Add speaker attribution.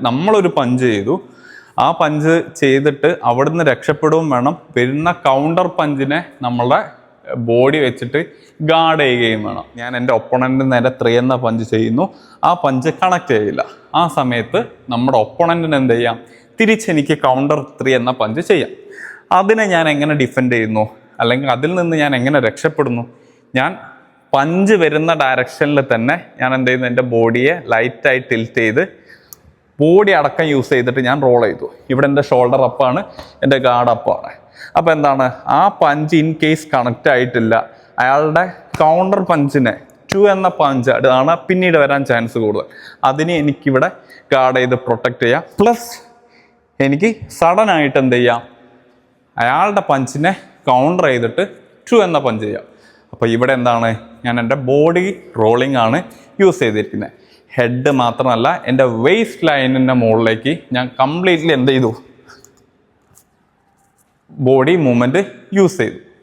Speaker 1: നമ്മളൊരു പഞ്ച് ചെയ്തു, ആ പഞ്ച് ചെയ്തിട്ട് അവിടുന്ന് രക്ഷപ്പെടുകയും വേണം, വരുന്ന കൗണ്ടർ പഞ്ചിനെ നമ്മളുടെ ബോഡി വെച്ചിട്ട് ഗാർഡ് ചെയ്യുകയും വേണം. ഞാൻ എൻ്റെ ഒപ്പണൻറ്റിന് നേരെ 3 എന്ന പഞ്ച് ചെയ്യുന്നു, ആ പഞ്ച് കണക്ട് ചെയ്യില്ല. ആ സമയത്ത് നമ്മുടെ ഒപ്പണൻറ്റിന് എന്ത് ചെയ്യാം, തിരിച്ചെനിക്ക് കൗണ്ടർ 3 എന്ന പഞ്ച് ചെയ്യാം. അതിനെ ഞാൻ എങ്ങനെ ഡിഫെൻഡ് ചെയ്യുന്നു, അല്ലെങ്കിൽ അതിൽ നിന്ന് ഞാൻ എങ്ങനെ രക്ഷപ്പെടുന്നു? ഞാൻ പഞ്ച് വരുന്ന ഡയറക്ഷനിൽ തന്നെ ഞാൻ എന്ത് ചെയ്യുന്നു, എൻ്റെ ബോഡിയെ ലൈറ്റായി ടിൽറ്റ് ചെയ്ത് ബോഡി അടക്കം യൂസ് ചെയ്തിട്ട് ഞാൻ റോൾ ചെയ്തു. ഇവിടെ എൻ്റെ ഷോൾഡർ അപ്പാണ്, എൻ്റെ ഗാർഡ് അപ്പാണ്. അപ്പോൾ എന്താണ്, ആ പഞ്ച് ഇൻ കേസ് കണക്റ്റ് ആയിട്ടില്ല, അയാളുടെ കൗണ്ടർ പഞ്ചിനെ 2 എന്ന പഞ്ച് ആണ് പിന്നീട് വരാൻ ചാൻസ് കൂടുതൽ. അതിനെ എനിക്കിവിടെ ഗാർഡ് ചെയ്ത് പ്രൊട്ടക്റ്റ് ചെയ്യാം. പ്ലസ് എനിക്ക് സഡൻ ആയിട്ട് എന്ത് ചെയ്യാം, അയാളുടെ പഞ്ചിനെ കൗണ്ടർ ചെയ്തിട്ട് 2 എന്ന പഞ്ച് ചെയ്യാം. അപ്പോൾ ഇവിടെ എന്താണ്, ഞാൻ എൻ്റെ ബോഡി റോളിംഗ് ആണ് യൂസ് ചെയ്തിരിക്കുന്നത്. ഹെഡ് മാത്രമല്ല, എൻ്റെ വേസ്റ്റ് ലൈനിൻ്റെ മുകളിലേക്ക് ഞാൻ കംപ്ലീറ്റ്ലി എന്ത് ചെയ്തു, ബോഡി മൂവ്മെൻറ്റ് യൂസ് ചെയ്തു.